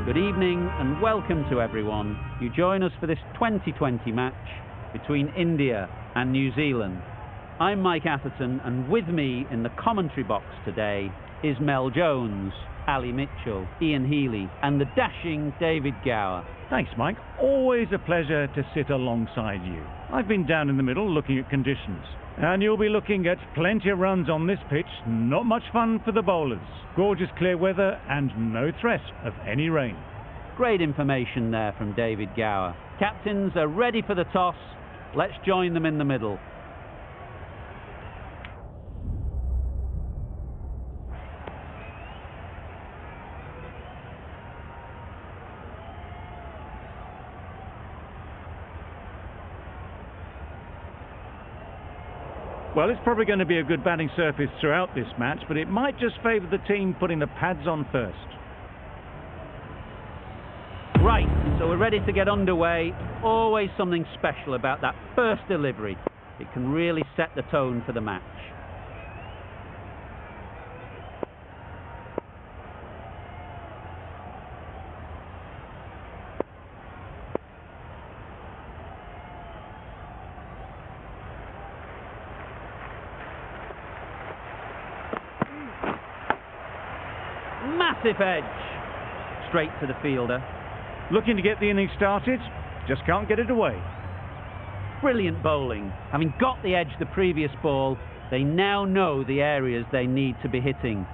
Good evening and welcome to everyone. You join us for this 2020 match between India and New Zealand. I'm Mike Atherton, and with me in the commentary box today is Mel Jones, Ali Mitchell, Ian Healy and the dashing David Gower. Thanks, Mike. Always a pleasure to sit alongside you. I've been down in the middle looking at conditions, and you'll be looking at plenty of runs on this pitch. Not much fun for the bowlers. Gorgeous clear weather and no threat of any rain. Great information there from David Gower. Captains are ready for the toss. Let's join them in the middle. Well, it's probably going to be a good batting surface throughout this match, but it might just favour the team putting the pads on first. Right, so we're ready to get underway. Always something special about that first delivery. It can really set the tone for the match. Massive edge. Straight to the fielder. Looking to get the innings started, just can't get it away. Brilliant bowling. Having got the edge the previous ball, they now know the areas they need to be hitting.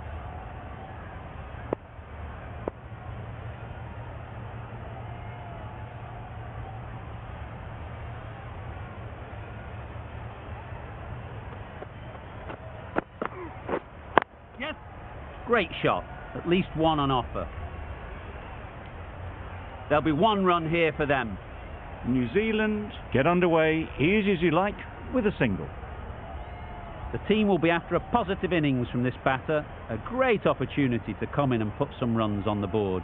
Yes. Great shot. At least one on offer. There'll be one run here for them. New Zealand get underway easy as you like with a single. The team will be after a positive innings from this batter. A great opportunity to come in and put some runs on the board.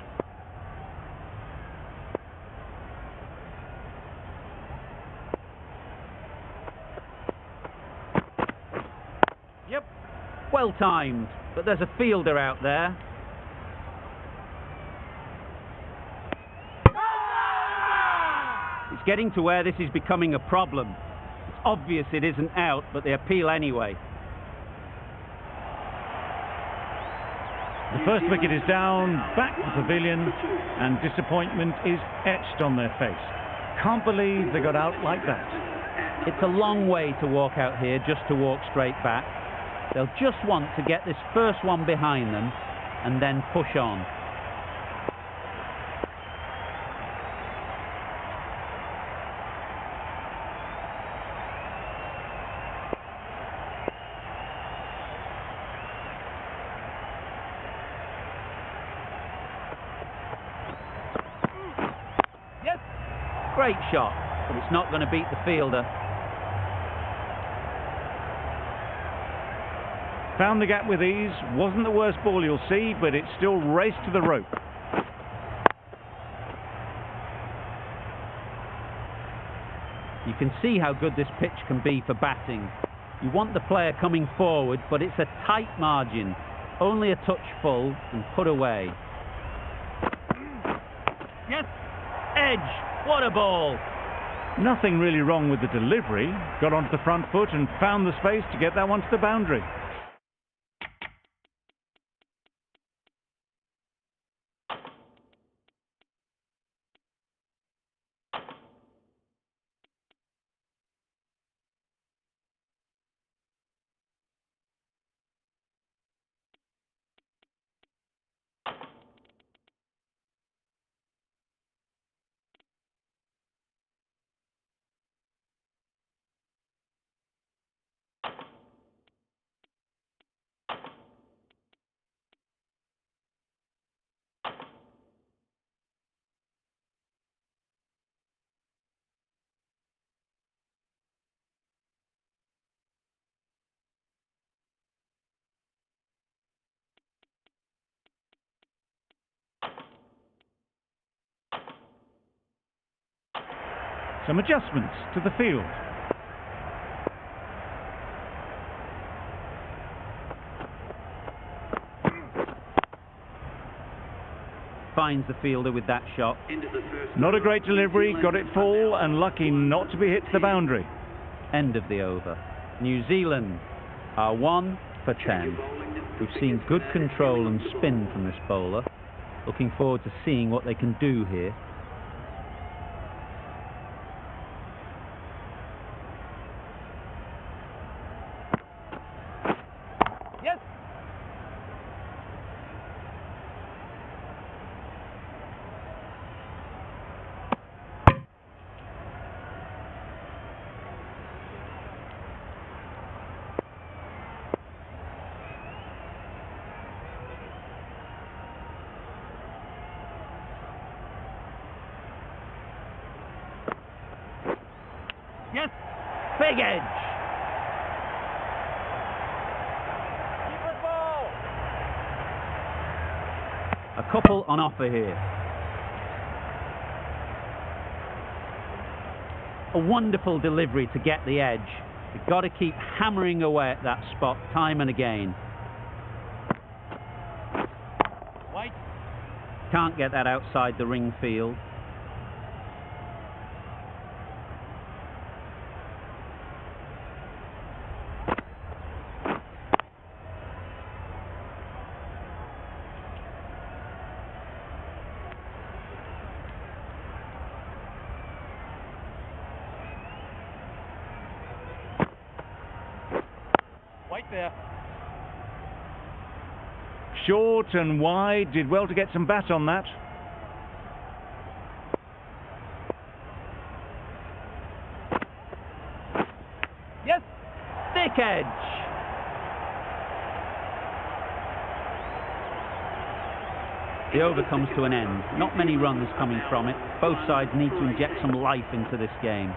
Yep, well timed, but there's a fielder out there. It's getting to where this is becoming a problem. It's obvious it isn't out, but they appeal anyway. The first wicket is down, back to the pavilion, and disappointment is etched on their face. Can't believe they got out like that. It's a long way to walk out here just to walk straight back. They'll just want to get this first one behind them and then push on. Yes, great shot, but it's not going to beat the fielder. Found the gap with ease. Wasn't the worst ball you'll see, but it still raced to the rope. You can see how good this pitch can be for batting. You want the player coming forward, but it's a tight margin. Only a touch full and put away. Yes! Edge! What a ball! Nothing really wrong with the delivery. Got onto the front foot and found the space to get that one to the boundary. Some adjustments to the field. finds the fielder with that shot. Not a great delivery, got it full and lucky not to be hit to the boundary. End of the over. New Zealand are 1 for 10. We've seen good control and spin from this bowler. Looking forward to seeing what they can do here. Yes! Yes! Big edge! Keep it ball! A couple on offer here. A wonderful delivery to get the edge. You've got to keep hammering away at that spot time and again. White. Can't get that outside the ring field. White there. Short and wide, did well to get some bat on that. Yes! Thick edge! The over comes to an end. Not many runs coming from it. Both sides need to inject some life into this game.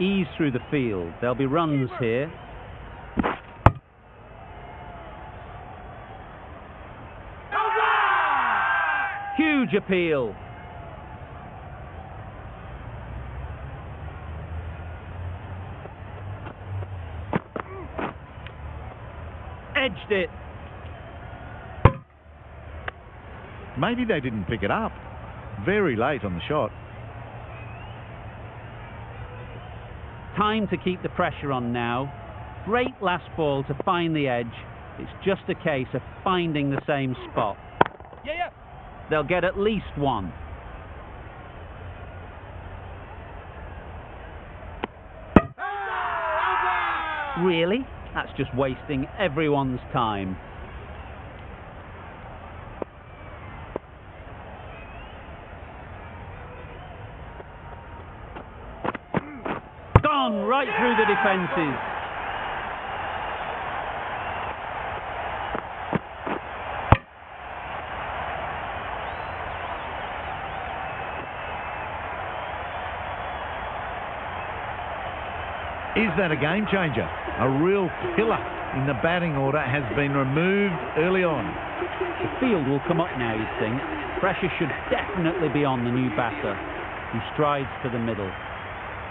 Ease through the field. There'll be runs here. Huge appeal. Edged it. Maybe they didn't pick it up. Very late on the shot. Time to keep the pressure on now. Great last ball to find the edge. It's just a case of finding the same spot. Yeah. They'll get at least one. Really? That's just wasting everyone's time. Gone right through the defences. Is that a game changer? A real pillar in the batting order has been removed early on. The field will come up now, you'd think. Pressure should definitely be on the new batter, who strides to the middle.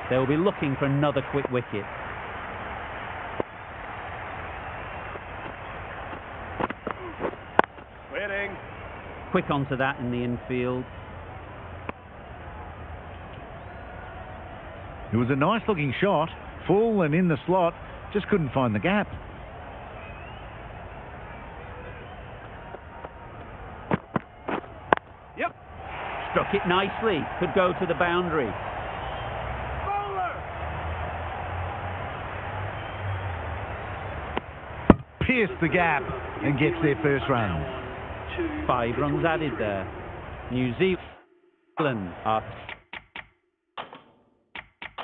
They will be looking for another quick wicket. Waiting. Quick onto that in the infield. It was a nice looking shot, full and in the slot, just couldn't find the gap. Yep. Struck it nicely. Could go to the boundary. Bowler. Pierced the gap and gets their first run. 5 runs added there. New Zealand are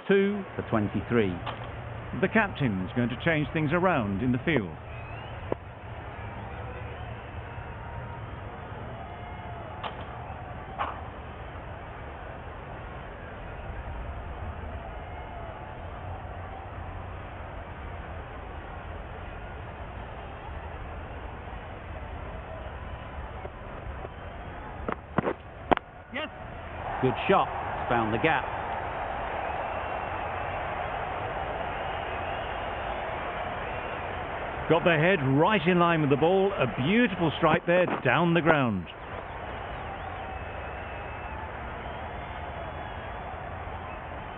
2 for 23. The captain's going to change things around in the field. Good shot. It's found the gap. Got their head right in line with the ball. A beautiful strike there down the ground.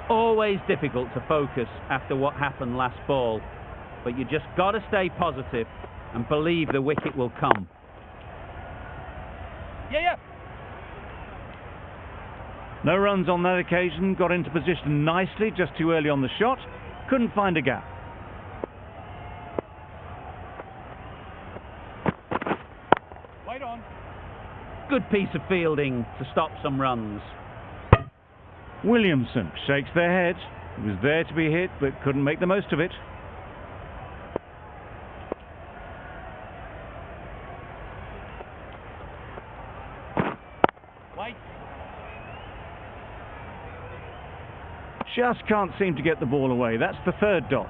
Always difficult to focus after what happened last ball, but you just got to stay positive and believe the wicket will come. Yeah. No runs on that occasion. Got into position nicely, just too early on the shot. Couldn't find a gap. Wait on. Good piece of fielding to stop some runs. Williamson shakes their head. It was there to be hit, but couldn't make the most of it. Wait. Just can't seem to get the ball away. That's the third dot.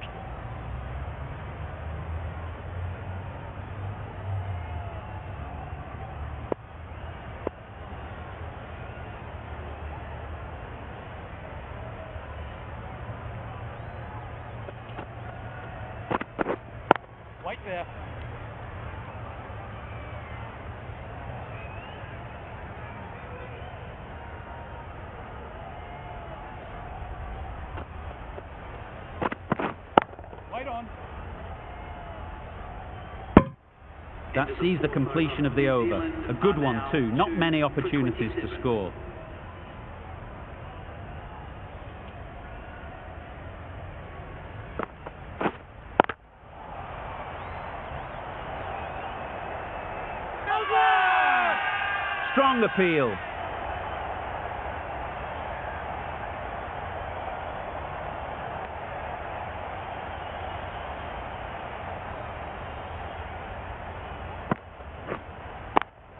Wait there. Wait on. That sees the completion of the over. A good one too. Not many opportunities to score. Strong appeal.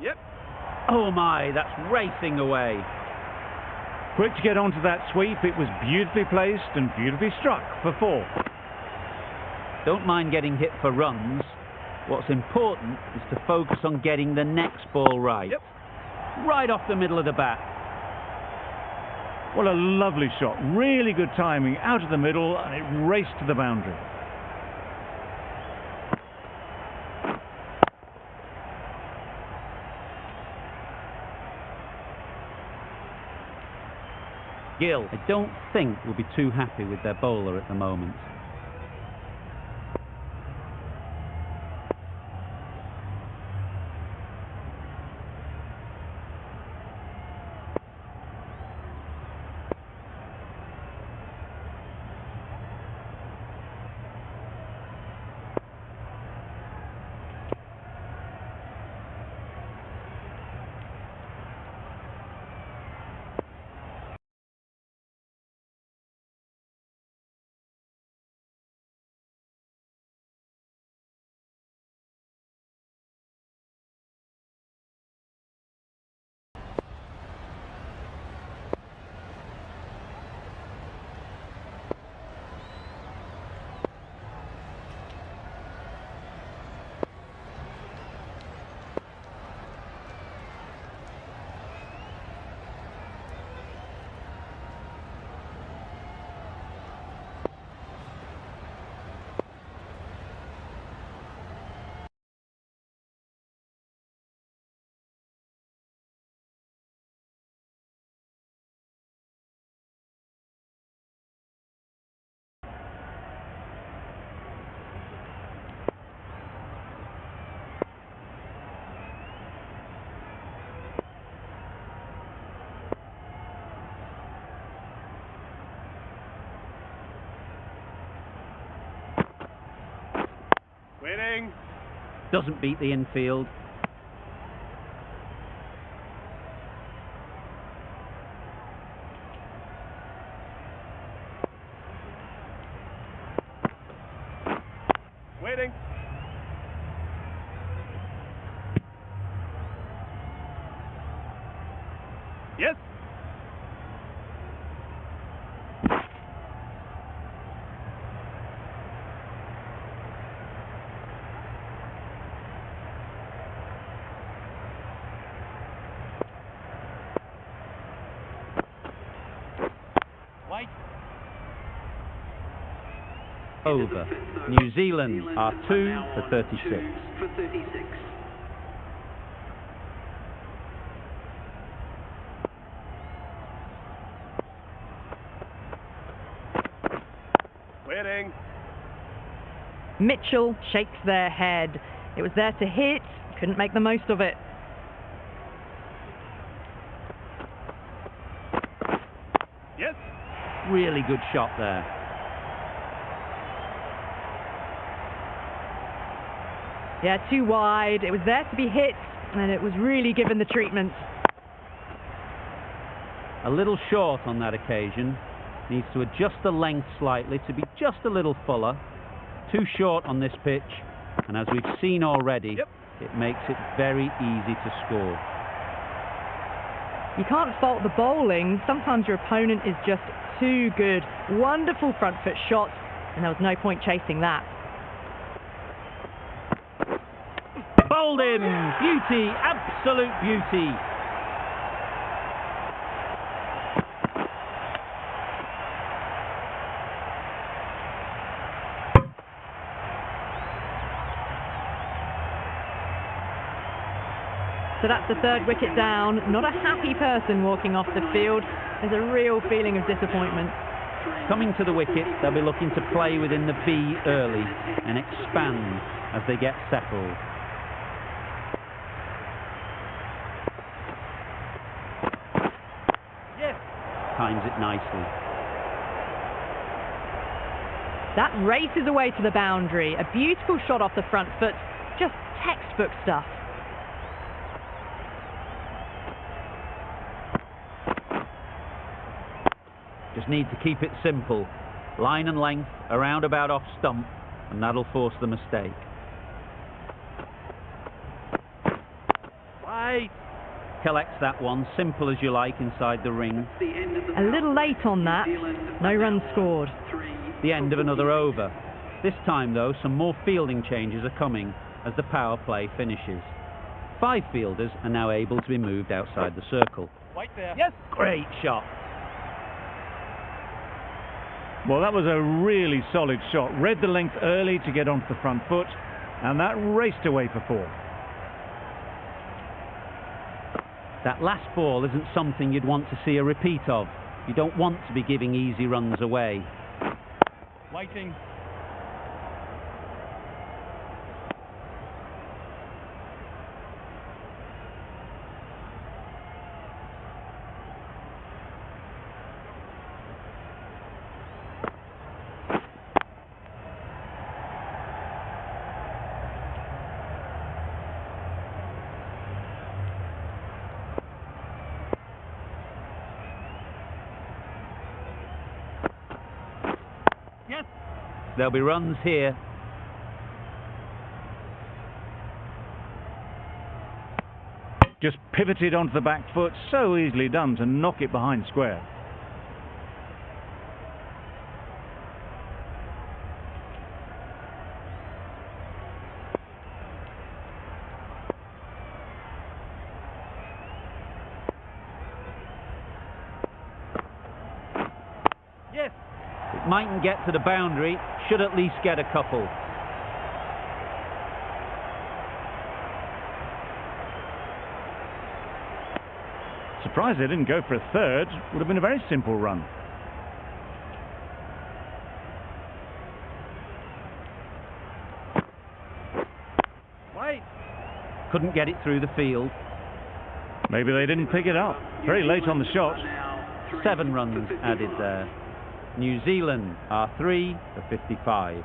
Yep. Oh my, that's racing away. Quick to get onto that sweep. It was beautifully placed and beautifully struck for 4. Don't mind getting hit for runs. What's important is to focus on getting the next ball right. Yep. Right off the middle of the bat. What a lovely shot. Really good timing. Out of the middle, and it raced to the boundary. Gill, I don't think will be too happy with their bowler at the moment. Waiting. Doesn't beat the infield. Waiting. Yes. over. New Zealand are 2 for 36. Waiting. Mitchell shakes their head. It was there to hit, couldn't make the most of it. Yes. Really good shot there. Yeah, too wide. It was there to be hit, and it was really given the treatment. A little short on that occasion. Needs to adjust the length slightly to be just a little fuller. Too short on this pitch, and as we've seen already, it makes it very easy to score. You can't fault the bowling. Sometimes your opponent is just too good. Wonderful front foot shot, and there was no point chasing that. Bowled in! Beauty! Absolute beauty! So that's the third wicket down. Not a happy person walking off the field. There's a real feeling of disappointment. Coming to the wicket, they'll be looking to play within the B early and expand as they get settled. Yes! Times it nicely. That races away to the boundary. A beautiful shot off the front foot. Just textbook stuff. Just need to keep it simple. Line and length, around about off stump, and that'll force the mistake. Right. Collects that one, simple as you like, inside the ring. A little late on that. No runs scored. The end of another over. This time, though, some more fielding changes are coming as the power play finishes. 5 fielders are now able to be moved outside the circle. White there. Yes! Great shot. Well, that was a really solid shot. Read the length early to get onto the front foot, and that raced away for 4. That last ball isn't something you'd want to see a repeat of. You don't want to be giving easy runs away. Waiting. Yes. There'll be runs here. Just pivoted onto the back foot, so easily done to knock it behind square. Yes. It mightn't get to the boundary, should at least get a couple. Surprised they didn't go for a third. Would have been a very simple run. Wait. Couldn't get it through the field. Maybe they didn't pick it up. Very late on the shot. 7 runs added there. New Zealand are 3 for 55.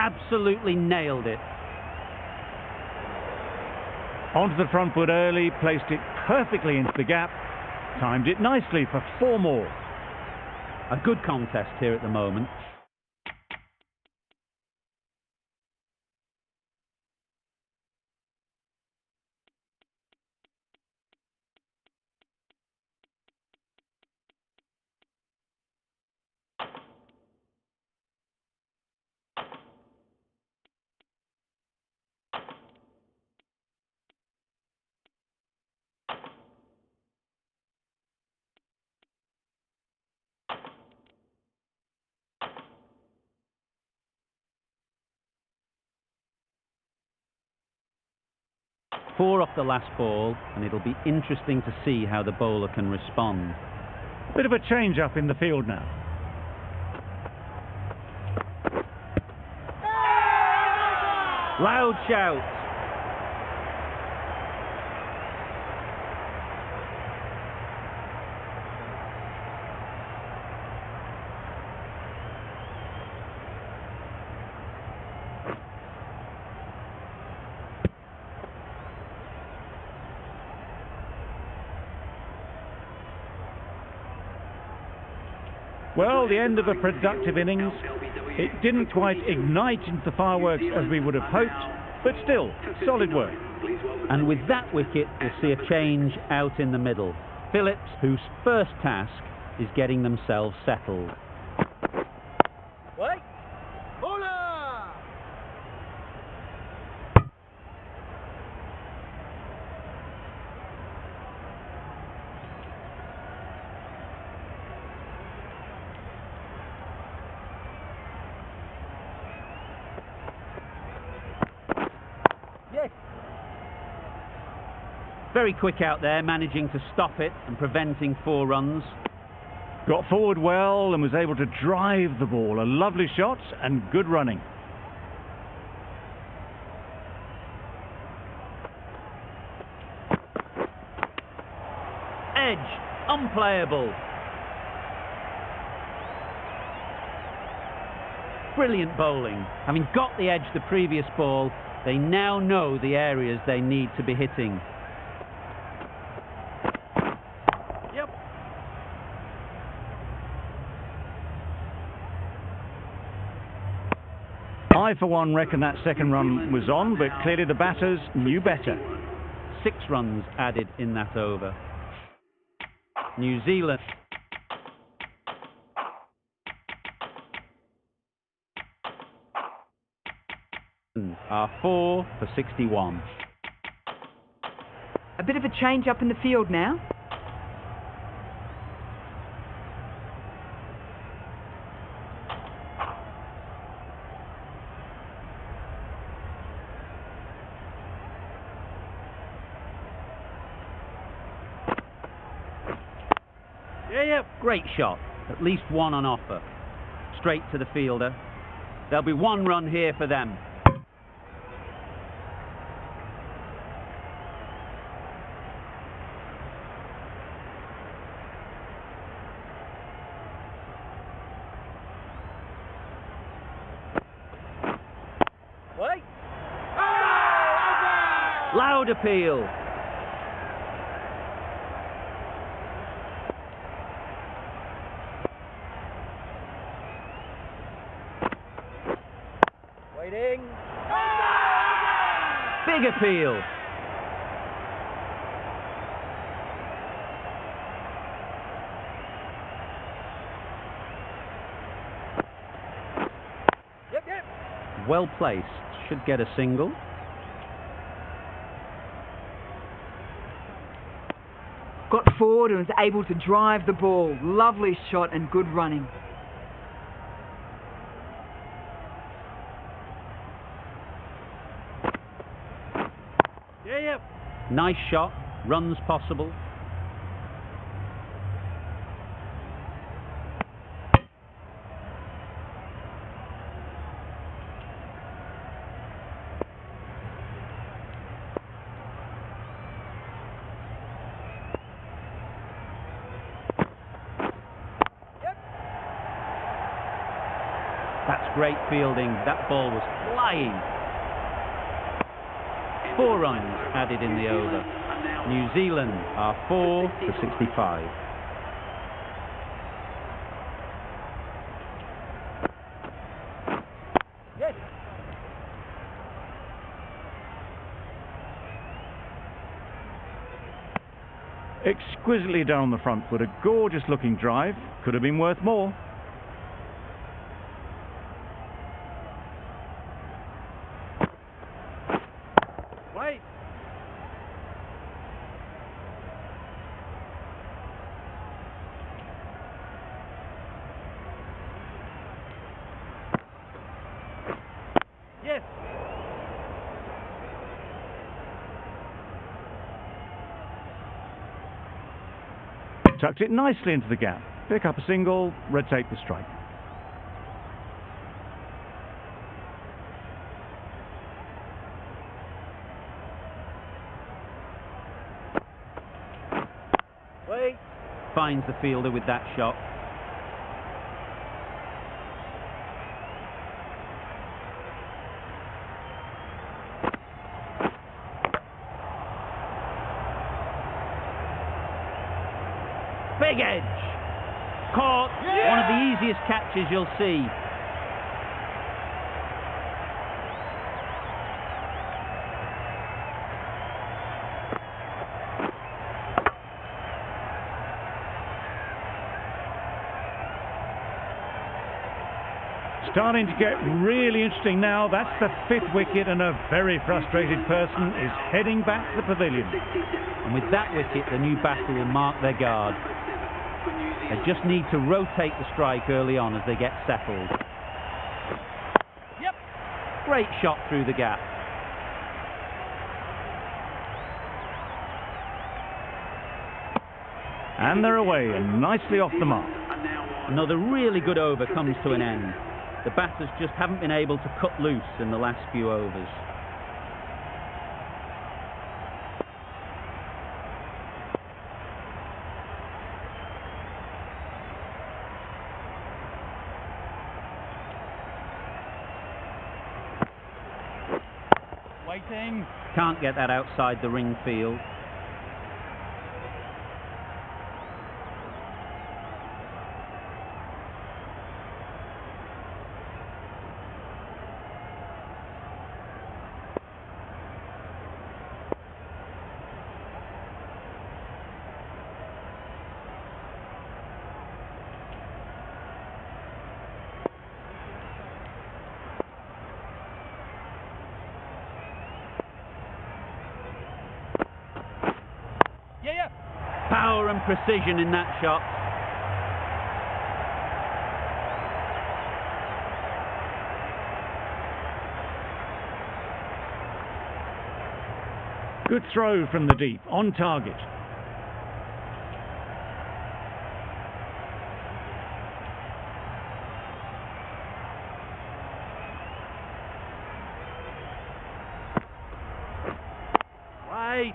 Absolutely nailed it. Onto the front foot early, placed it perfectly into the gap, timed it nicely for 4 more. A good contest here at the moment. 4 off the last ball, and it'll be interesting to see how the bowler can respond. Bit of a change up in the field now. Loud shout. Well, the end of a productive innings. It didn't quite ignite into the fireworks as we would have hoped, but still, solid work. And with that wicket, we'll see a change out in the middle. Phillips, whose first task is getting themselves settled. Wait. Bowler! Yes. Very quick out there, managing to stop it and preventing 4 runs. Got forward well and was able to drive the ball. A lovely shot and good running. Edge, unplayable. Brilliant bowling. Having got the edge the previous ball, they now know the areas they need to be hitting. Yep. I, for one, reckon that second run was on, but clearly the batters knew better. 6 runs added in that over. New Zealand are 4 for 61. A bit of a change up in the field now. Yeah, great shot. At least 1 on offer. Straight to the fielder. There'll be 1 run here for them. Wait. Loud appeal. Waiting. Big appeal. Yep. Well placed. Should get a single. Got forward and was able to drive the ball. Lovely shot and good running. Yeah. Nice shot. Runs possible. That's great fielding. That ball was flying. 4 runs added in the over. New Zealand are 4 for 65. Yes. Exquisitely down the front foot, a gorgeous looking drive. Could have been worth more. Wait. Yes. Tucked it nicely into the gap. Pick up a single, rotate the strike. Wait. Finds the fielder with that shot. Big edge. Caught. Yeah! One of the easiest catches you'll see. Starting to get really interesting now. That's the 5th wicket, and a very frustrated person is heading back to the pavilion. And with that wicket, the new batter will mark their guard. They just need to rotate the strike early on as they get settled. Yep. Great shot through the gap. And they're away and nicely off the mark. Another really good over comes to an end. The batters just haven't been able to cut loose in the last few overs. Waiting. Can't get that outside the ring field. Yeah. Power and precision in that shot. Good throw from the deep, on target. Right.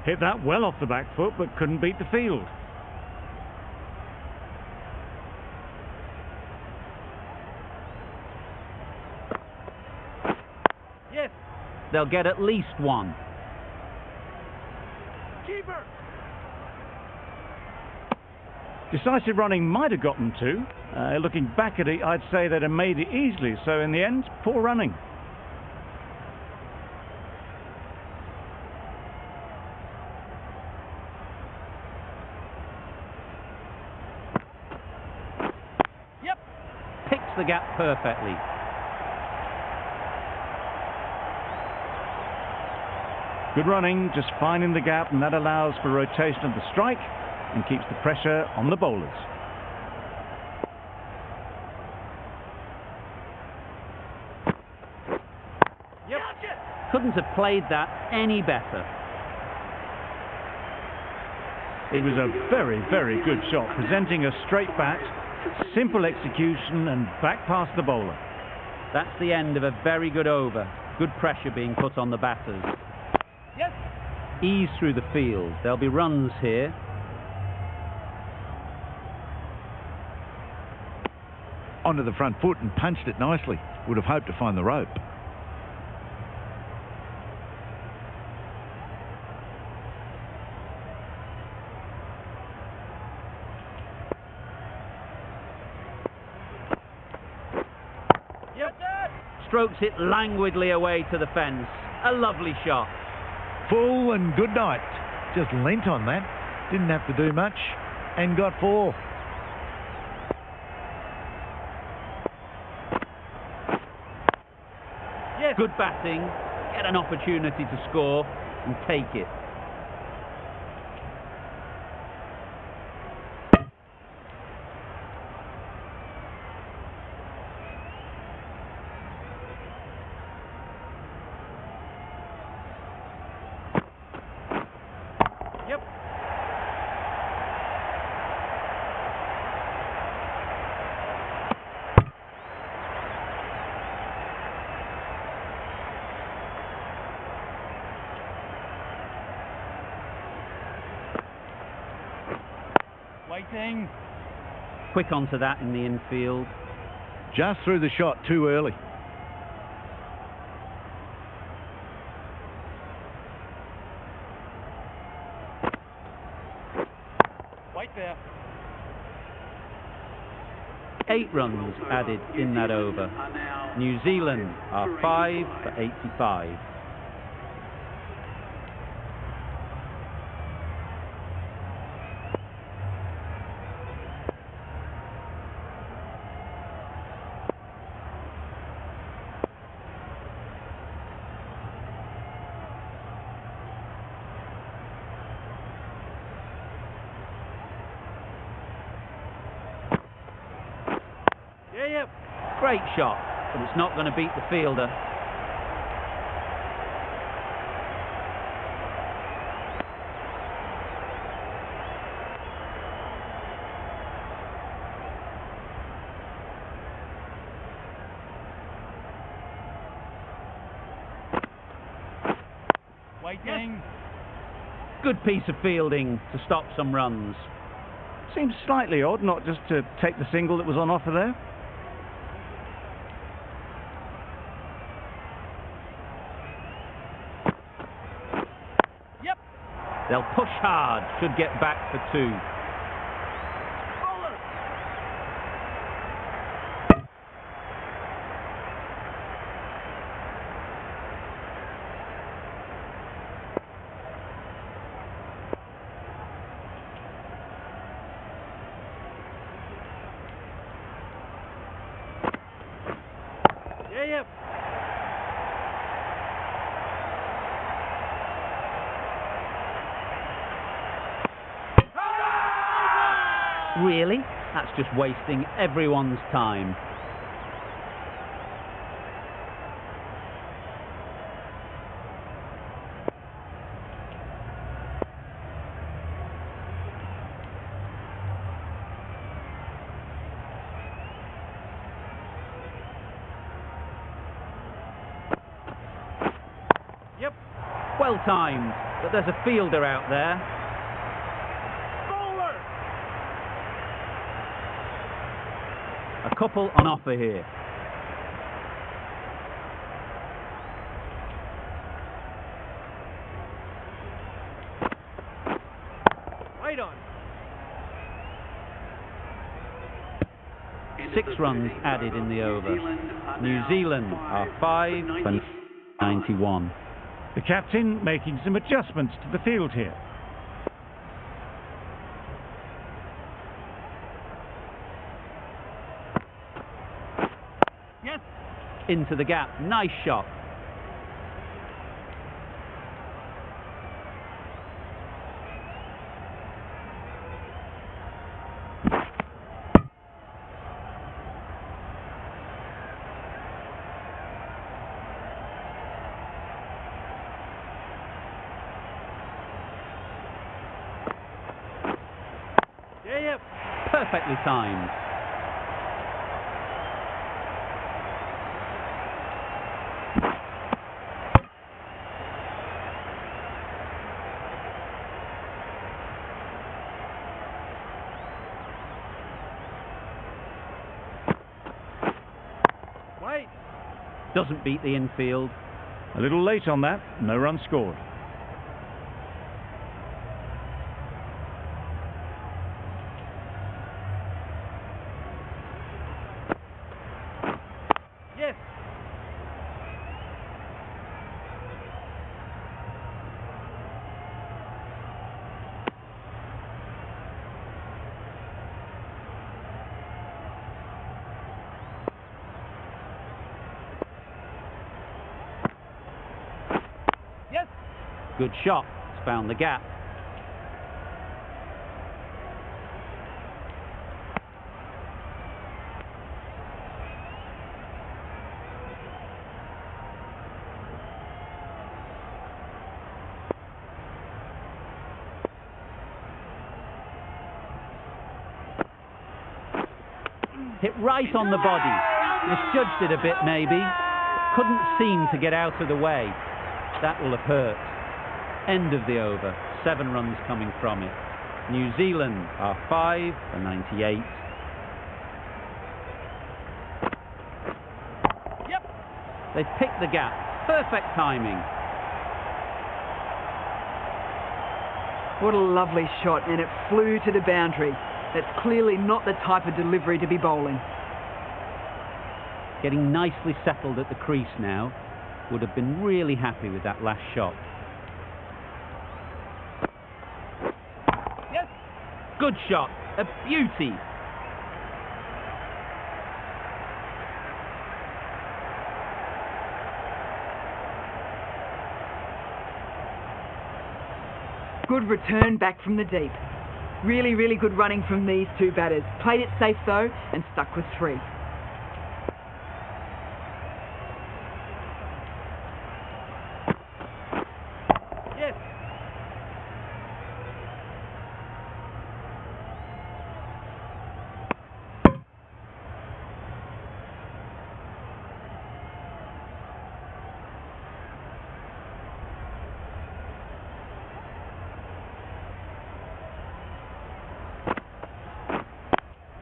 Hit that well off the back foot, but couldn't beat the field. Yes. They'll get at least one. Keeper. Decisive running might have gotten two. Looking back at it, I'd say they'd have made it easily. So in the end, poor running. Yep. Picks the gap perfectly. Good running, just finding the gap, and that allows for rotation of the strike and keeps the pressure on the bowlers. Yep. Couldn't have played that any better. It was a very, very good shot, presenting a straight bat, simple execution, and back past the bowler. That's the end of a very good over. Good pressure being put on the batters. Yes. Ease through the field. There'll be runs here. Onto the front foot and punched it nicely. Would have hoped to find the rope. Yep. Strokes it languidly away to the fence. A lovely shot. Full and good night. Just leant on that. Didn't have to do much and got 4. Yes. Good batting. Get an opportunity to score and take it. Yep. Waiting. Quick onto that in the infield. Just threw the shot too early. Wait there. 8 runs added in that over. New Zealand are 5 for 85. Yeah. Great shot, but it's not going to beat the fielder. Waiting. Good piece of fielding to stop some runs. Seems slightly odd not just to take the single that was on offer there. Yep. They'll push hard, should get back for 2. Bowler. Yeah. Really? That's just wasting everyone's time. Yep. Well timed, but there's a fielder out there. Bowler. A couple on offer here. Right on. 6 runs added in the over. New Zealand are 5 for 91. The captain making some adjustments to the field here. Yes. Into the gap, nice shot. Yeah. Perfectly timed. Wait. Doesn't beat the infield. A little late on that, no run scored. Yes. Yes. Good shot. It's found the gap. Hit right on the body. Misjudged it a bit maybe. Couldn't seem to get out of the way. That will have hurt. End of the over. 7 runs coming from it. New Zealand are 5 for 98. Yep. They've picked the gap. Perfect timing. What a lovely shot, and it flew to the boundary. That's clearly not the type of delivery to be bowling. Getting nicely settled at the crease now. Would have been really happy with that last shot. Yes. Good shot. A beauty. Good return back from the deep. Really, really good running from these two batters. Played it safe though and stuck with 3. Yes.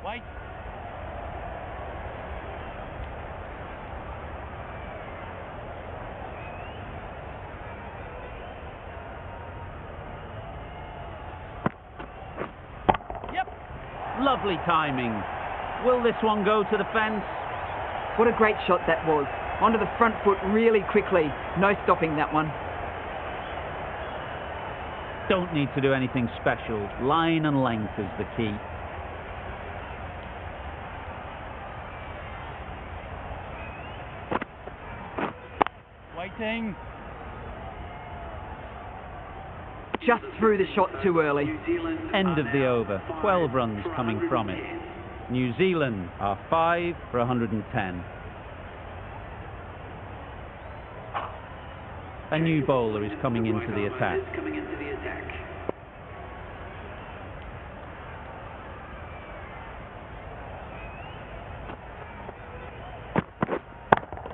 White. Yep. Lovely timing. Will this one go to the fence? What a great shot that was. Onto the front foot really quickly. No stopping that one. Don't need to do anything special. Line and length is the key. Waiting. Just threw the shot too early. End of the over. 12 runs coming from it. New Zealand are 5 for 110. A new bowler is coming into the attack.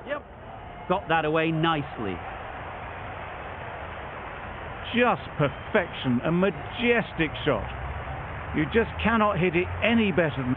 Yep. Got that away nicely. Just perfection, a majestic shot. You just cannot hit it any better than...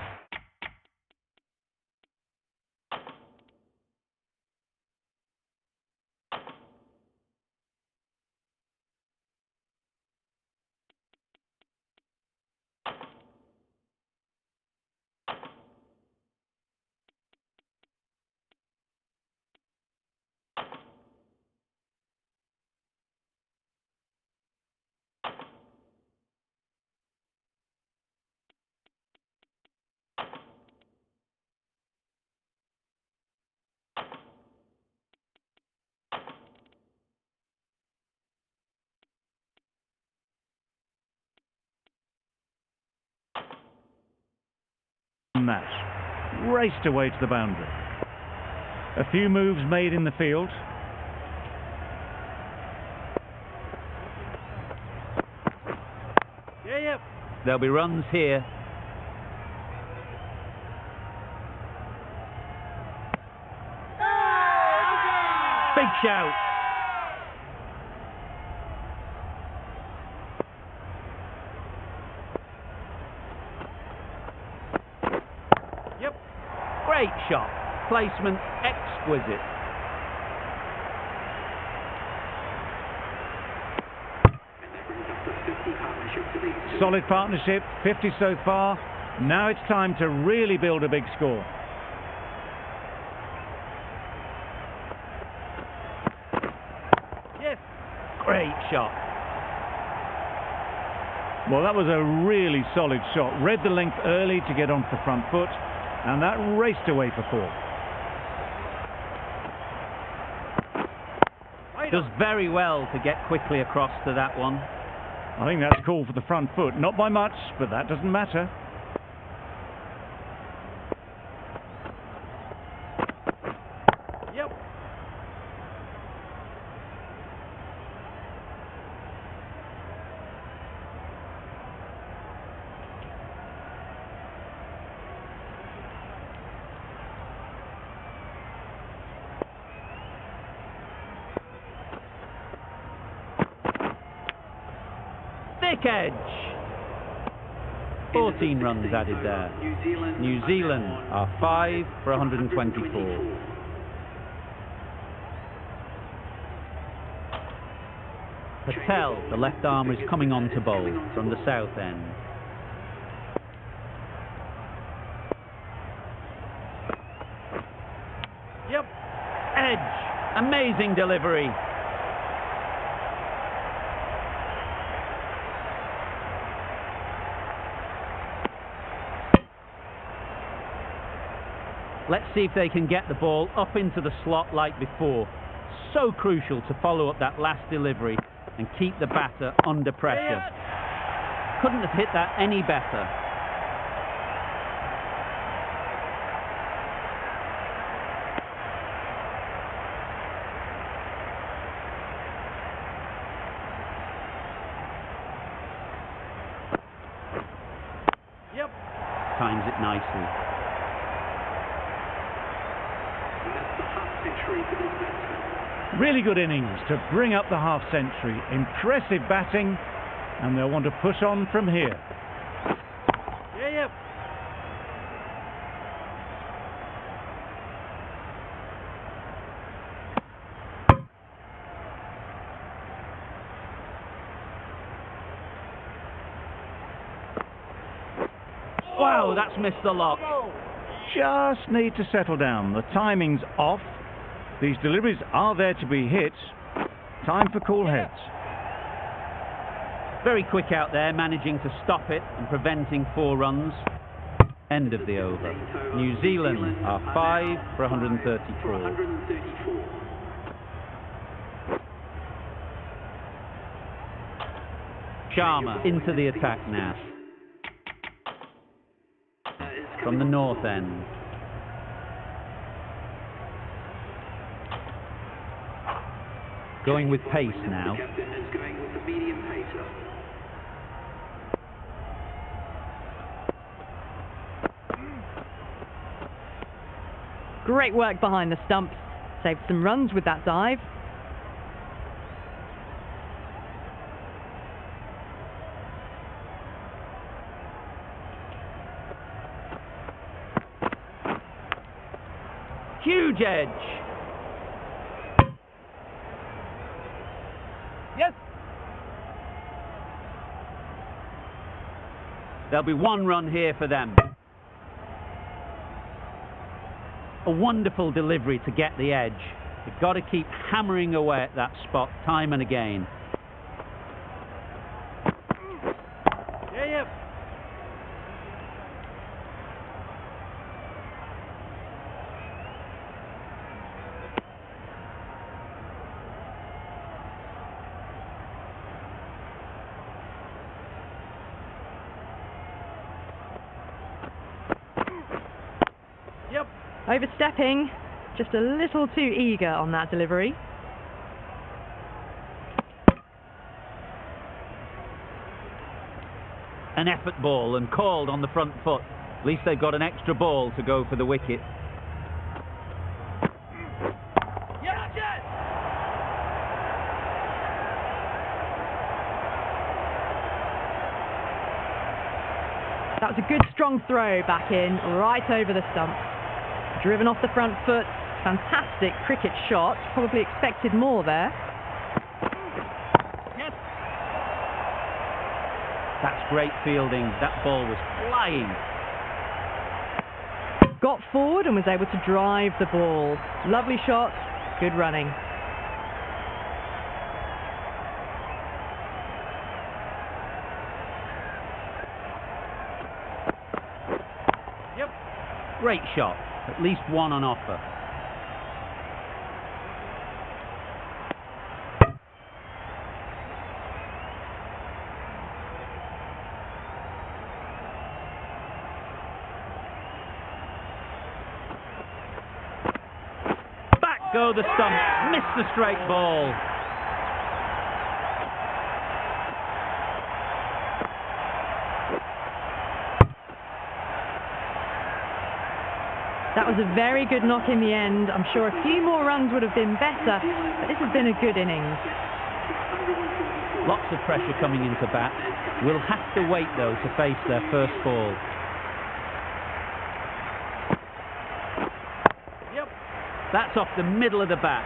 that. Raced away to the boundary. A few moves made in the field. Yeah, yep. There'll be runs here. Big shout. Yep. Great shot. Placement exquisite. Solid partnership, 50 so far. Now it's time to really build a big score. Yes. Great shot. Well, that was a really solid shot. Read the length early to get onto the front foot, and that raced away for 4. Right Does on. very well to get quickly across to that one. I think that's called for the front foot. Not by much, but that doesn't matter. Yep. Thick edge. 14 runs added there. New Zealand are 5 for 124. Patel, the left armer, is coming on to bowl from the south end. Yep. Edge, amazing delivery. Let's see if they can get the ball up into the slot like before. So crucial to follow up that last delivery and keep the batter under pressure. Couldn't have hit that any better. Yep. Times it nicely. Really good innings to bring up the half-century. Impressive batting, and they'll want to push on from here. Yep. Wow, that's missed the lot. Just need to settle down. The timing's off. These deliveries are there to be hit. Time for cool heads. Very quick out there, managing to stop it and preventing 4 runs. End of the over. New Zealand are 5 for 134. Sharma into the attack now. From the north end. Going with pace now. Great work behind the stumps. Saved some runs with that dive. Huge edge. Yes. There'll be 1 run here for them. A wonderful delivery to get the edge. You've got to keep hammering away at that spot time and again. Yep. Yep. Overstepping, just a little too eager on that delivery. An effort ball and called on the front foot. At least they've got an extra ball to go for the wicket. Yes. That was a good strong throw back in, right over the stump. Driven off the front foot, fantastic cricket shot, probably expected more there. Yes. That's great fielding. That ball was flying. Got forward and was able to drive the ball. Lovely shot, good running. Yep. Great shot. At least 1 on offer. Back go the stumps. Missed the straight ball. That was a very good knock in the end. I'm sure a few more runs would have been better, but this has been a good innings. Lots of pressure coming into bat. Will have to wait, though, to face their first ball. Yep. That's off the middle of the bat.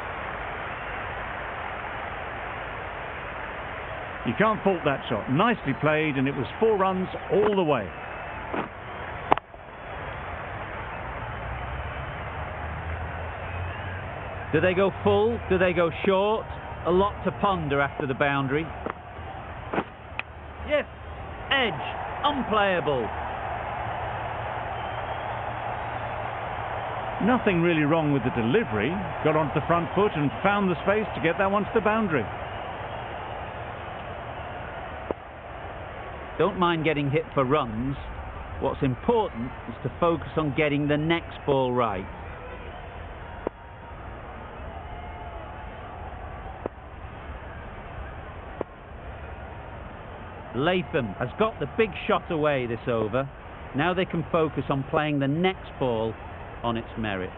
You can't fault that shot. Nicely played, and it was 4 runs all the way. Do they go full? Do they go short? A lot to ponder after the boundary. Yes. Edge. Unplayable. Nothing really wrong with the delivery. Got onto the front foot and found the space to get that one to the boundary. Don't mind getting hit for runs. What's important is to focus on getting the next ball right. Latham has got the big shot away this over. Now they can focus on playing the next ball on its merits.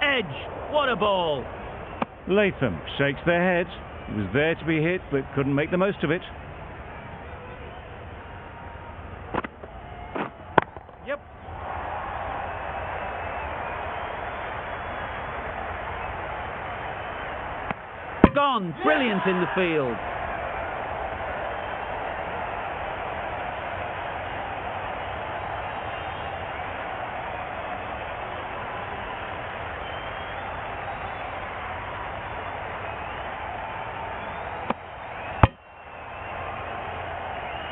Edge, what a ball! Latham shakes their head. It was there to be hit, but couldn't make the most of it. Yep. Gone, brilliant in the field.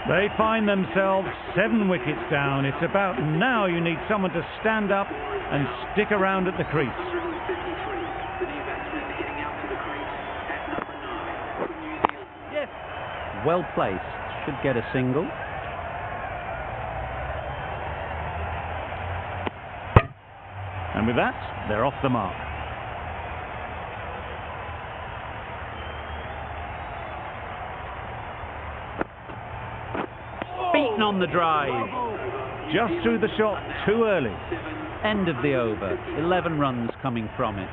They find themselves 7 wickets down. It's about now you need someone to stand up and stick around at the crease. Yes. Well placed, should get a single. And with that, they're off the mark. Beaten on the drive. Just threw the shot too early. End of the over. 11 runs coming from it.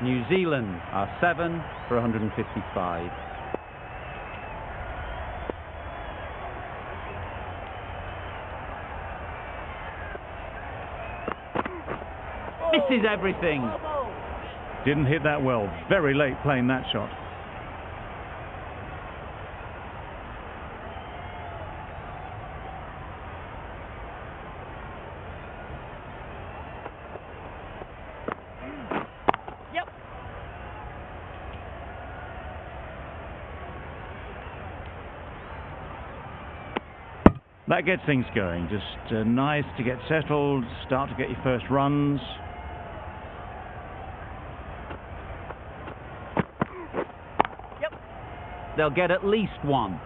New Zealand are 7 for 155. Misses everything. Didn't hit that well. Very late playing that shot. Yep. That gets things going. Just nice to get settled, start to get your first runs. Yep. They'll get at least one.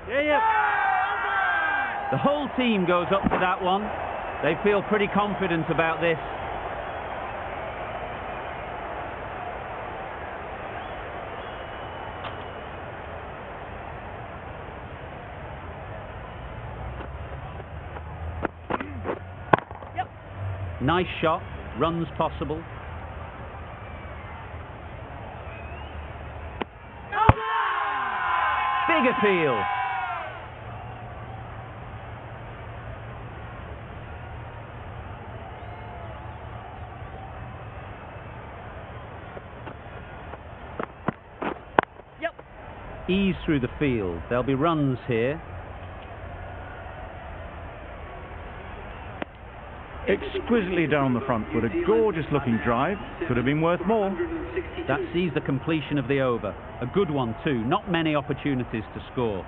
Yeah. The whole team goes up to that one. They feel pretty confident about this. Yep. Nice shot, runs possible. Big appeal. Yep. Ease through the field. There'll be runs here. Exquisitely down the front foot. A gorgeous looking drive. Could have been worth more. That sees the completion of the over. A good one too. Not many opportunities to score.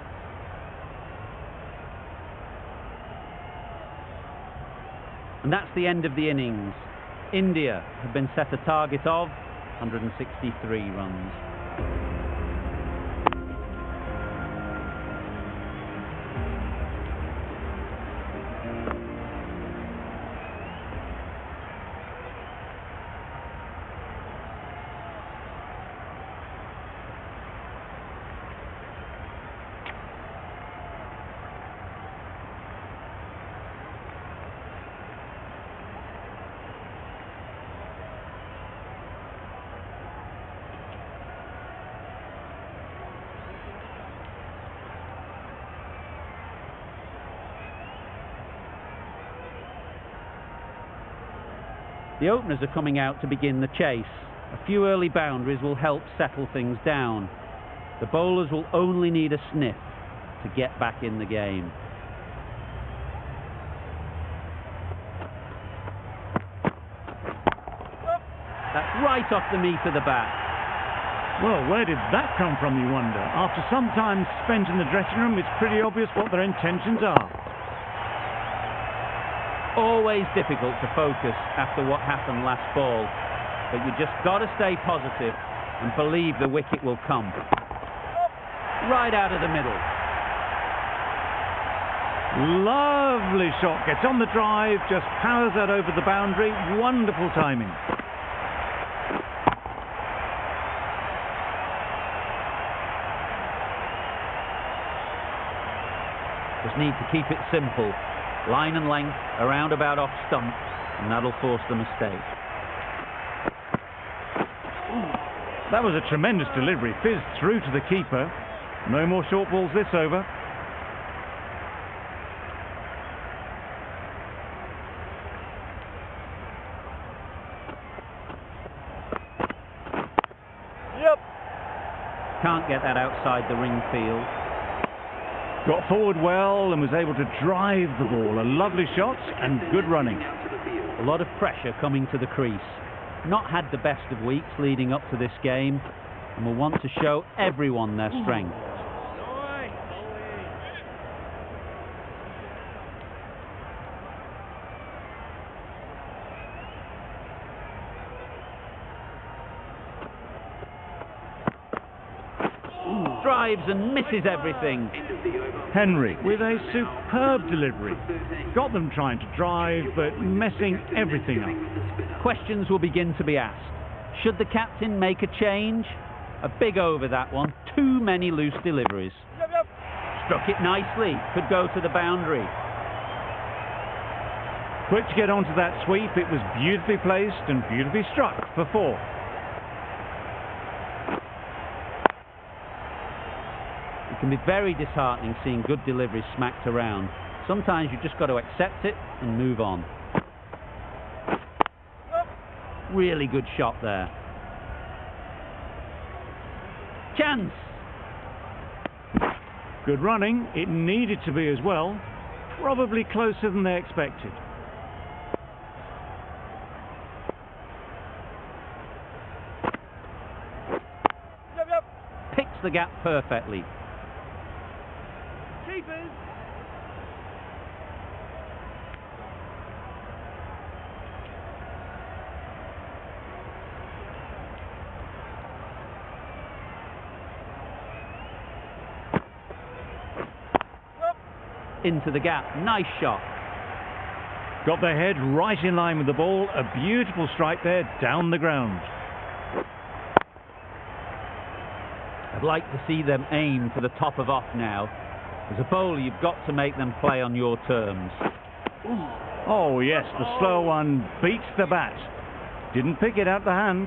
And that's the end of the innings. India have been set a target of 163 runs. The openers are coming out to begin the chase. A few early boundaries will help settle things down. The bowlers will only need a sniff to get back in the game. That's right off the meat of the bat. Well, where did that come from, you wonder? After some time spent in the dressing room, it's pretty obvious what their intentions are. Always difficult to focus after what happened last ball, but you just got to stay positive and believe the wicket will come. Right out of the middle. Lovely shot, gets on the drive, just powers that over the boundary. Wonderful timing. Just need to keep it simple. Line and length, around about off stump, and that'll force the mistake. That was a tremendous delivery, fizzed through to the keeper. No more short balls this over. Yep. Can't get that outside the ring field. Got forward well and was able to drive the ball. A lovely shot and good running. A lot of pressure coming to the crease. Not had the best of weeks leading up to this game, and will want to show everyone their strength. Drives and misses everything. Henry with a superb delivery. Got them trying to drive, but messing everything up. Questions will begin to be asked. Should the captain make a change? A big over that one. Too many loose deliveries. Yep. Struck it nicely. Could go to the boundary. Quick to get onto that sweep. It was beautifully placed and beautifully struck for 4. It can be very disheartening seeing good deliveries smacked around. Sometimes you've just got to accept it and move on. Really good shot there. Chance! Good running. It needed to be as well. Probably closer than they expected. Yep. Picks the gap perfectly. Keepers. Into the gap. Nice shot. Got their head right in line with the ball. A beautiful strike there down the ground. I'd like to see them aim for the top of off now. As a bowler, you've got to make them play on your terms. Oh yes, the slow one beats the bat. Didn't pick it out the hand.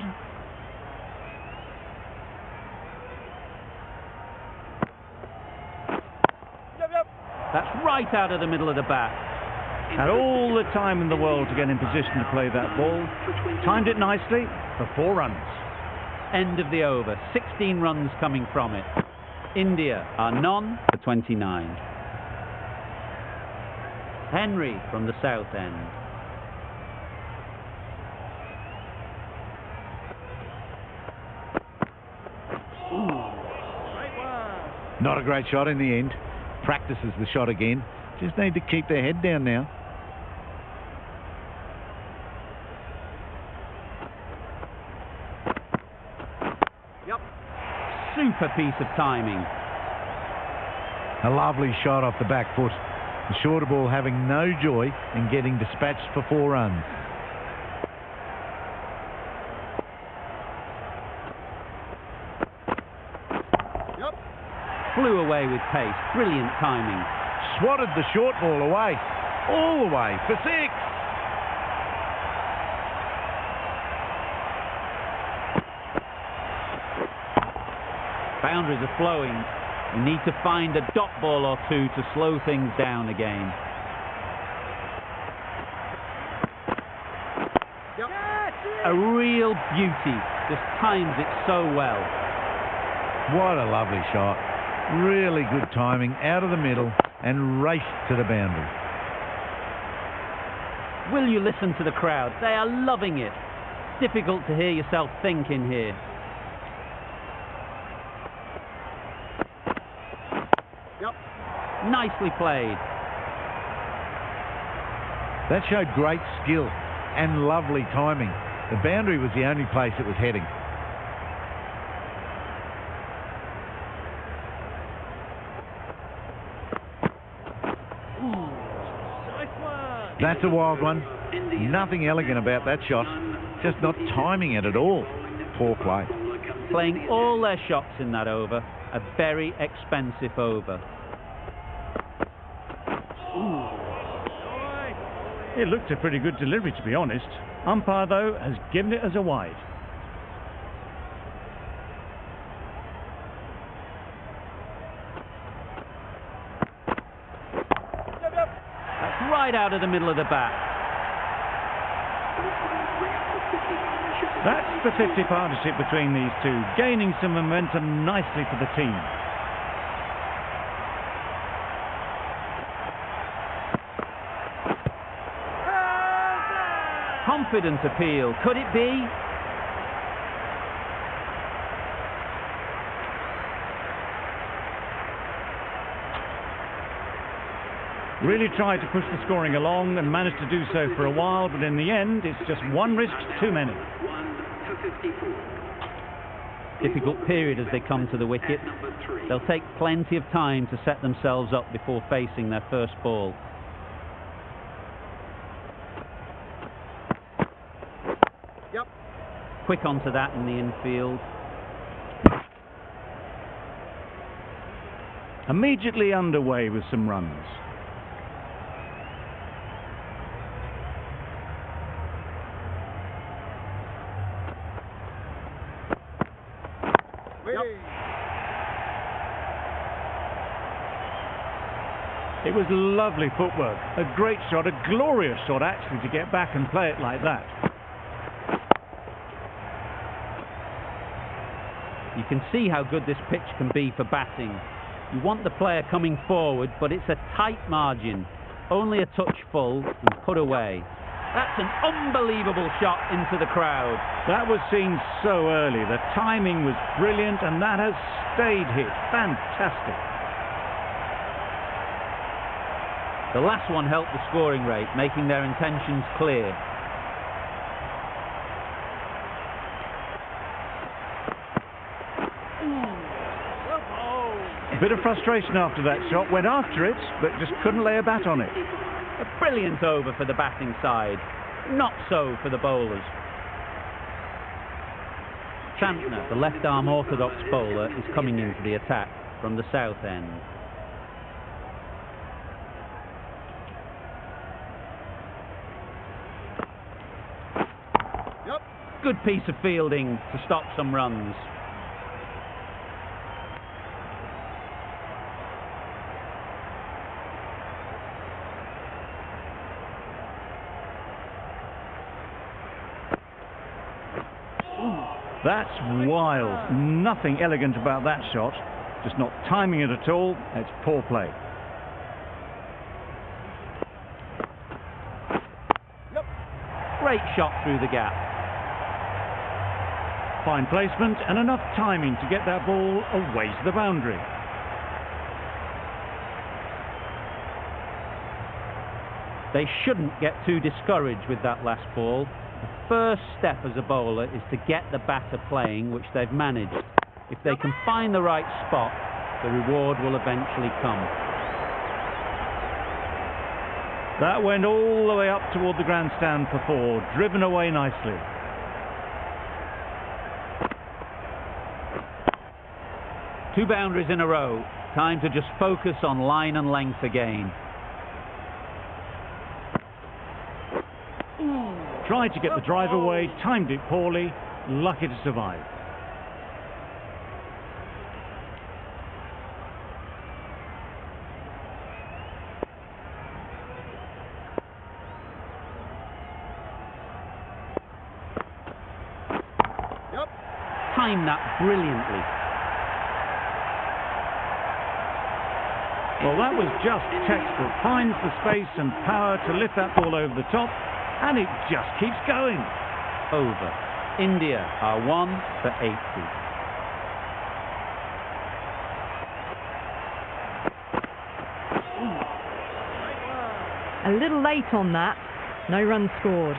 Yep. That's right out of the middle of the bat. Had all the time in the world to get in position to play that ball. Timed it nicely for 4 runs. End of the over. 16 runs coming from it. India are none for 29. Henry from the south end. Not a great shot in the end. Practices the shot again. Just need to keep their head down now. Super piece of timing. A lovely shot off the back foot. The shorter ball having no joy in getting dispatched for 4 runs. Flew away with pace. Brilliant timing. Swatted the short ball away. All the way for 6. Boundaries are flowing. You need to find a dot ball or two to slow things down again. A real beauty. Just times it so well. What a lovely shot. Really good timing, out of the middle and raced to the boundary. Will you listen to the crowd? They are loving it. Difficult to hear yourself think in here. Yep. Nicely played. That showed great skill and lovely timing. The boundary was the only place it was heading. That's a wild one. Nothing elegant about that shot. Just not timing it at all. Poor play. Playing all their shots in that over. A very expensive over. It looked a pretty good delivery, to be honest. Umpire, though, has given it as a wide. That's right out of the middle of the bat. That's the 50 partnership between these two, gaining some momentum nicely for the team. Confident appeal. Could it be? Really tried to push the scoring along and managed to do so for a while, but in the end, it's just one risk too many. Difficult period as they come to the wicket. They'll take plenty of time to set themselves up before facing their first ball. Yep. Quick onto that in the infield. Immediately underway with some runs. It was lovely footwork, a great shot, a glorious shot actually to get back and play it like that. You can see how good this pitch can be for batting. You want the player coming forward, but it's a tight margin. Only a touch full and put away. That's an unbelievable shot into the crowd. That was seen so early. The timing was brilliant and that has stayed hit. Fantastic. The last one helped the scoring rate, making their intentions clear. A bit of frustration after that shot. Went after it, but just couldn't lay a bat on it. A brilliant over for the batting side. Not so for the bowlers. Champner, the left-arm orthodox bowler, is coming into the attack from the south end. Good piece of fielding to stop some runs. That's wild. Nothing elegant about that shot. Just not timing it at all. It's poor play. Great shot through the gap. Fine placement and enough timing to get that ball away to the boundary. They shouldn't get too discouraged with that last ball. The first step as a bowler is to get the batter playing, which they've managed. If they can find the right spot, the reward will eventually come. That went all the way up toward the grandstand for four, driven away nicely. Two boundaries in a row. Time to just focus on line and length again. Tried to get the drive away, timed it poorly, lucky to survive. timed that brilliantly. Well, that was just textbook. Finds the space and power to lift that ball over the top, and it just keeps going. Over. India are 1 for 80. A little late on that. No runs scored.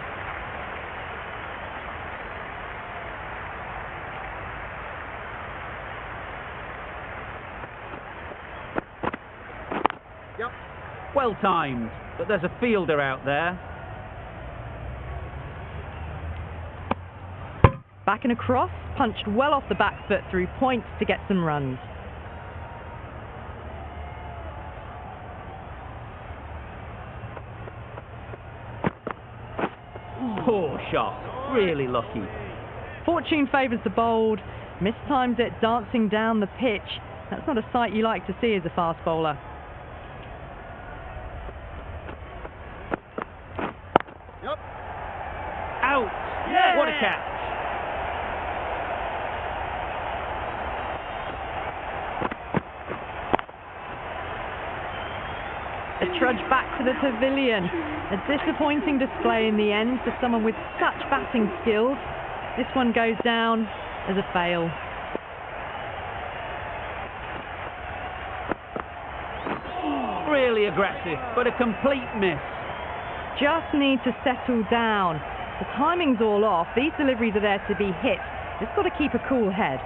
Well timed, but there's a fielder out there. Back and across, punched well off the back foot through points to get some runs. Poor shot, really lucky. Fortune favours the bowled, mistimes it dancing down the pitch. That's not a sight you like to see as a fast bowler. Out! Yeah! What a catch! A trudge back to the pavilion. A disappointing display in the end for someone with such batting skills. This one goes down as a fail. Really aggressive, but a complete miss. Just need to settle down. The timing's all off. These deliveries are there to be hit. Just got to keep a cool head.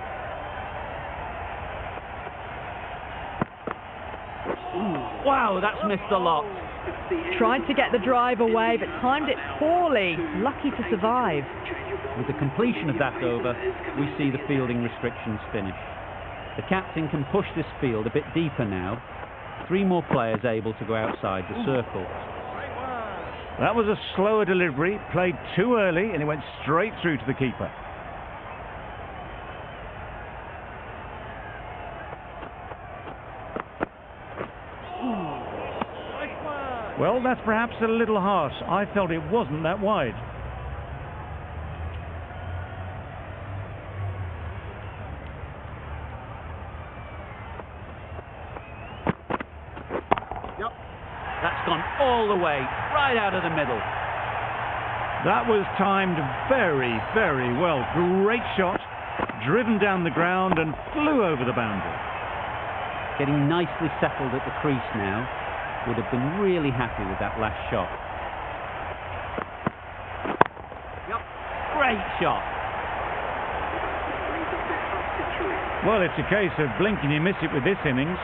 Wow, that's missed a lot. Tried to get the drive away, but timed it poorly. Lucky to survive. With the completion of that over, we see the fielding restrictions finish. The captain can push this field a bit deeper now. 3 more players able to go outside the circle. That was a slower delivery, played too early, and it went straight through to the keeper. Well, that's perhaps a little harsh. I felt it wasn't that wide. That's gone all the way, right out of the middle. That was timed very, very well. Great shot, driven down the ground and flew over the boundary. Getting nicely settled at the crease now. Would have been really happy with that last shot. Great shot. Well, it's a case of blink and you miss it with this innings.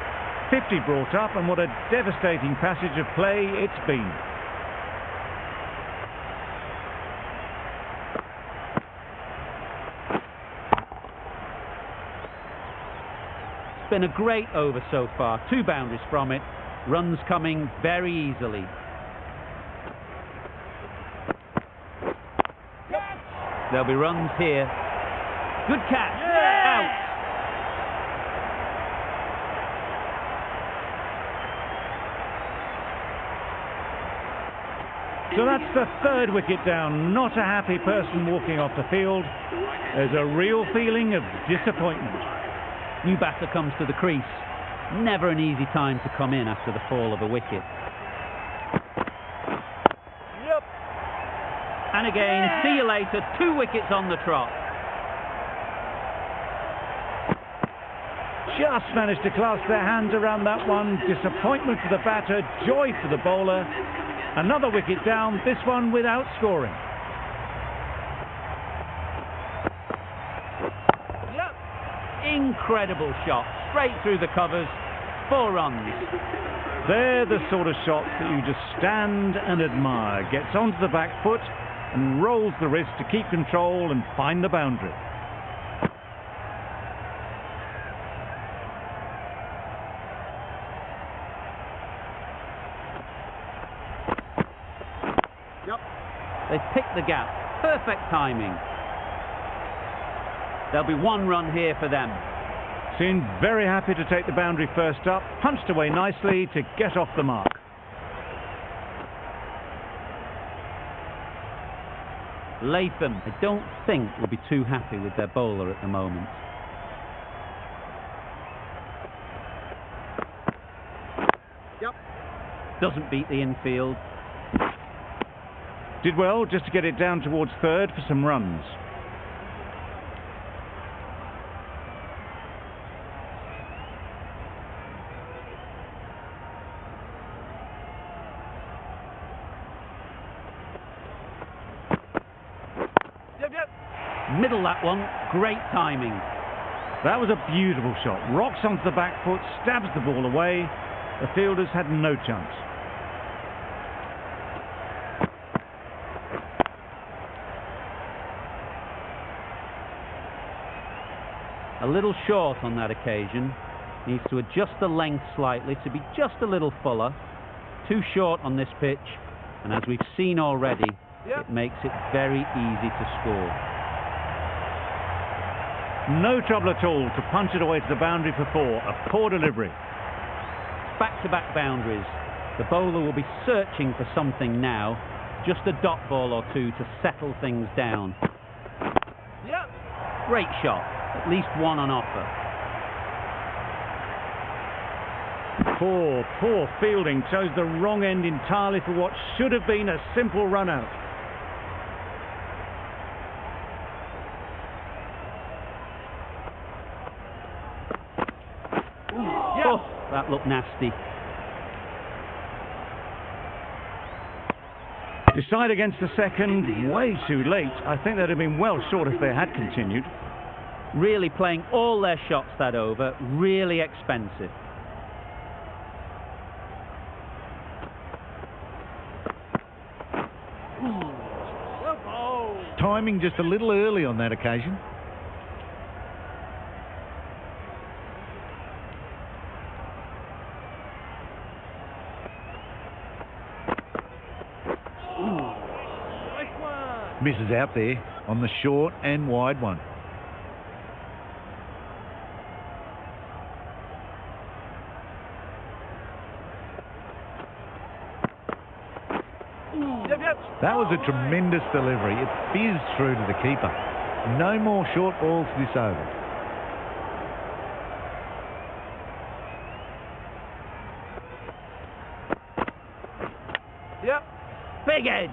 50 brought up, and what a devastating passage of play it's been. It's been a great over so far. 2 boundaries from it. Runs coming very easily. There'll be runs here. Good catch. Out. So that's the 3rd wicket down. Not a happy person walking off the field. There's a real feeling of disappointment. New batter comes to the crease. Never an easy time to come in after the fall of a wicket. And again, see you later. 2 wickets on the trot. Just managed to clasp their hands around that one. Disappointment for the batter, joy for the bowler. Another wicket down, this one without scoring. Incredible shot, straight through the covers, 4 runs. They're the sort of shots that you just stand and admire. Gets onto the back foot and rolls the wrist to keep control and find the boundary. They picked the gap, perfect timing. There'll be 1 run here for them. Seemed very happy to take the boundary first up, punched away nicely to get off the mark. Latham, I don't think, will be too happy with their bowler at the moment. Yep. Doesn't beat the infield. Did well just to get it down towards third for some runs. Middle that one, great timing. That was a beautiful shot. Rocks onto the back foot, stabs the ball away. The fielders had no chance. A little short on that occasion. Needs to adjust the length slightly to be just a little fuller. Too short on this pitch, and as we've seen already, it makes it very easy to score. No trouble at all to punch it away to the boundary for 4. A poor delivery. Back-to-back boundaries. The bowler will be searching for something now. Just a dot ball or two to settle things down. Great shot. At least one on offer. Poor fielding. Chose the wrong end entirely for what should have been a simple run out. Oh, that looked nasty. Decide against the second, way too late. I think they'd have been well short if they had continued. Really playing all their shots that over, really expensive. Timing just a little early on that occasion. Misses out there on the short and wide one. That was a tremendous delivery. It fizzed through to the keeper. No more short balls this over. Big edge.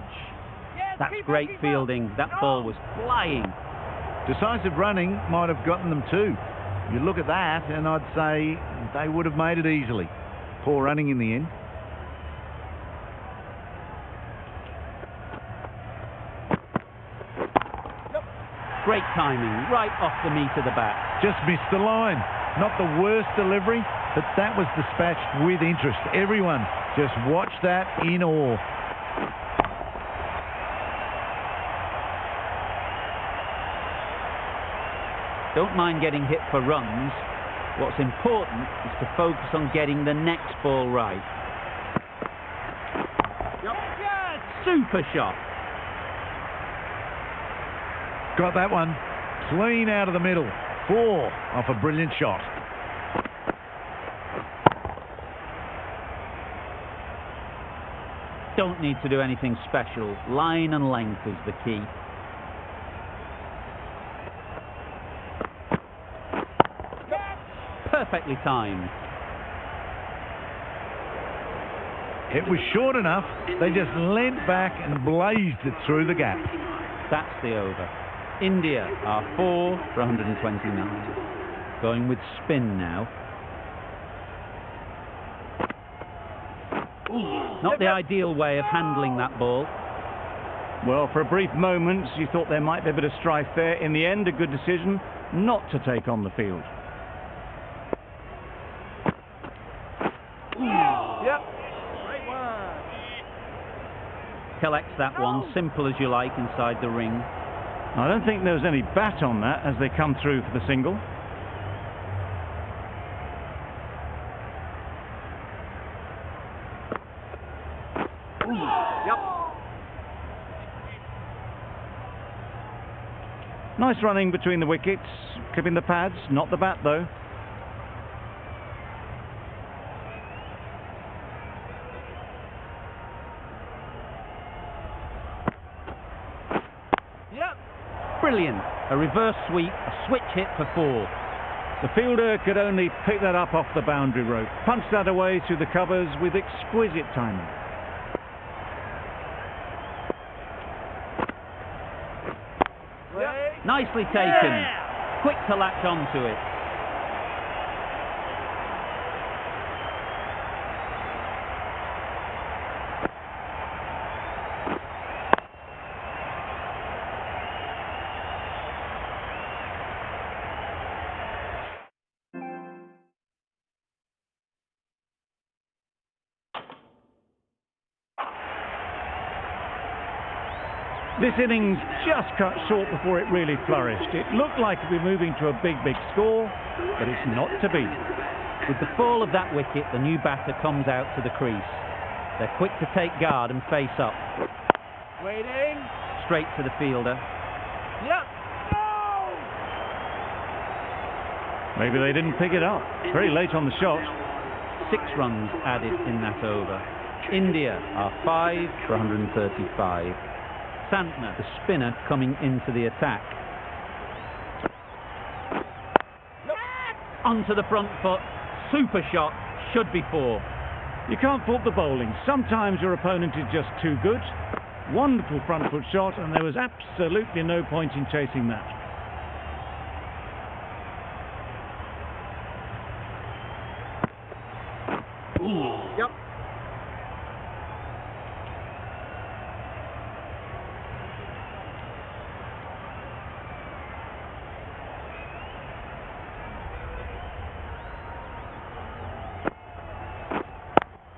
That's great fielding. That ball was flying. Decisive running might have gotten them too. You look at that and I'd say they would have made it easily. Poor running in the end. Great timing, right off the meat of the bat. Just missed the line. Not the worst delivery, but that was dispatched with interest. Everyone just watched that in awe. Don't mind getting hit for runs. What's important is to focus on getting the next ball right. Super shot. Got that one. Clean out of the middle. 4 off a brilliant shot. Don't need to do anything special. Line and length is the key. Perfectly timed. It was short enough. They just leant back and blazed it through the gap. That's the over. India are 4 for 129. Going with spin now. Not the ideal way of handling that ball. Well, for a brief moment, you thought there might be a bit of strife there. In the end, a good decision not to take on the field. Collects that one, simple as you like, inside the ring. I don't think there was any bat on that as they come through for the single. Nice running between the wickets, clipping the pads, not the bat though. Brilliant. A reverse sweep, a switch hit for 4. The fielder could only pick that up off the boundary rope, punch that away through the covers with exquisite timing. Nicely taken. Quick to latch onto it. This innings just cut short before it really flourished. It looked like it'd be moving to a big score, but it's not to be. With the fall of that wicket, the new batter comes out to the crease. They're quick to take guard and face up. Waiting. Straight to the fielder. Yep. Maybe they didn't pick it up. Very late on the shot. 6 runs added in that over. India are 5 for 135. Santner, the spinner, coming into the attack. Onto the front foot. Super shot. Should be 4. You can't fault the bowling. Sometimes your opponent is just too good. Wonderful front foot shot, and there was absolutely no point in chasing that. Yep.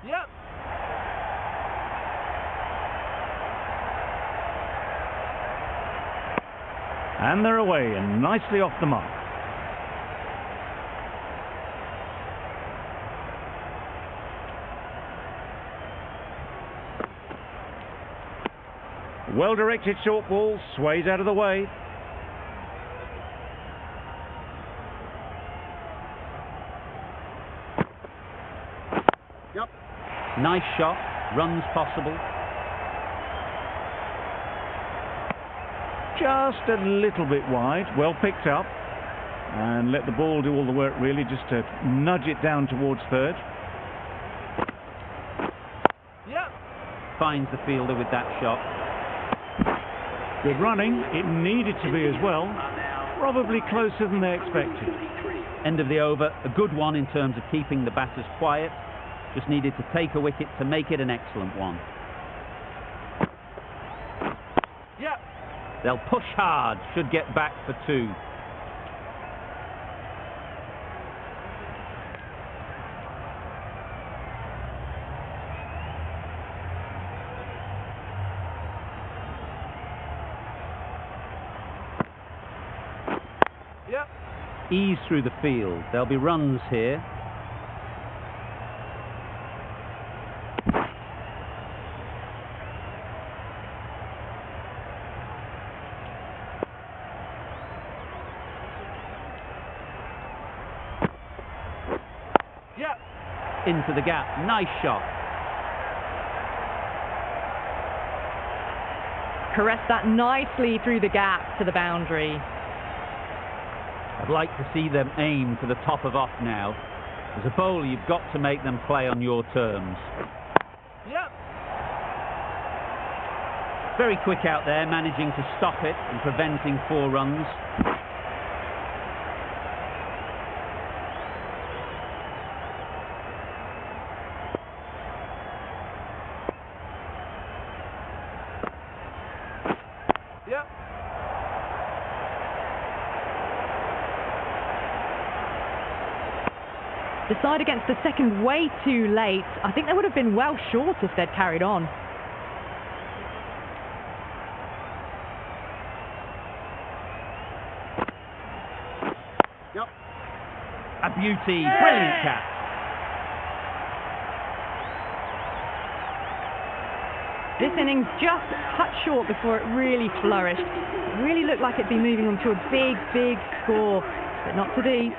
Yep. And they're away and nicely off the mark. Well-directed short ball, sways out of the way. Yep. Nice shot. Runs possible. Just a little bit wide, well picked up, and let the ball do all the work really, just to nudge it down towards third. Yep. Finds the fielder with that shot. Good running, it needed to be as well, probably closer than they expected. End of the over. A good one in terms of keeping the batters quiet. Just needed to take a wicket to make it an excellent one. Yep. They'll push hard. Should get back for 2. Yep. Ease through the field. There'll be runs here. Yep. Into the gap. Nice shot. Caress that nicely through the gap to the boundary. I'd like to see them aim for the top of off now. As a bowler, you've got to make them play on your terms. Yep. Very quick out there, managing to stop it and preventing 4 runs. Yep. Decide against the second way too late. I think they would have been well short if they'd carried on. Yep. A beauty. Brilliant catch. This innings just cut short before it really flourished. It really looked like it'd be moving on to a big score, but not to be.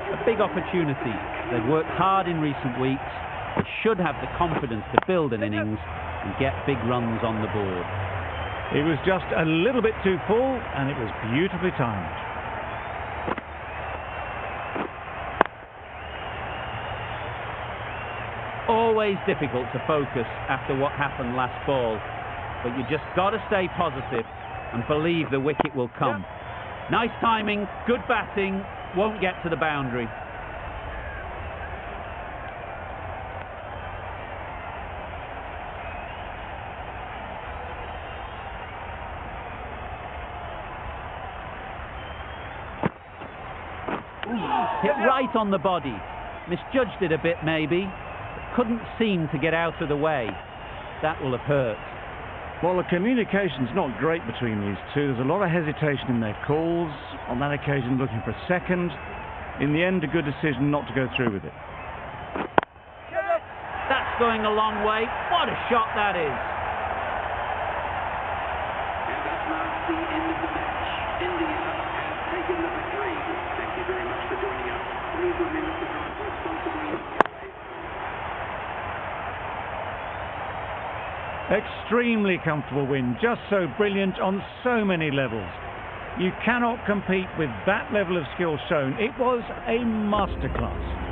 A big opportunity. They've worked hard in recent weeks. They should have the confidence to build an innings and get big runs on the board. It was just a little bit too full, and it was beautifully timed. Always difficult to focus after what happened last ball, but you just got to stay positive and believe the wicket will come. Nice timing, good batting, won't get to the boundary. Hit right on the body. Misjudged it a bit maybe. Couldn't seem to get out of the way. That will have hurt. Well, the communication's not great between these two. There's a lot of hesitation in their calls. On that occasion, looking for a second. In the end, a good decision not to go through with it. That's going a long way. What a shot that is. And that marks the end of the match. India has taken the victory. Thank you very much for joining us. Please remember to drive responsibly. Extremely comfortable win, just so brilliant on so many levels. You cannot compete with that level of skill shown. It was a masterclass.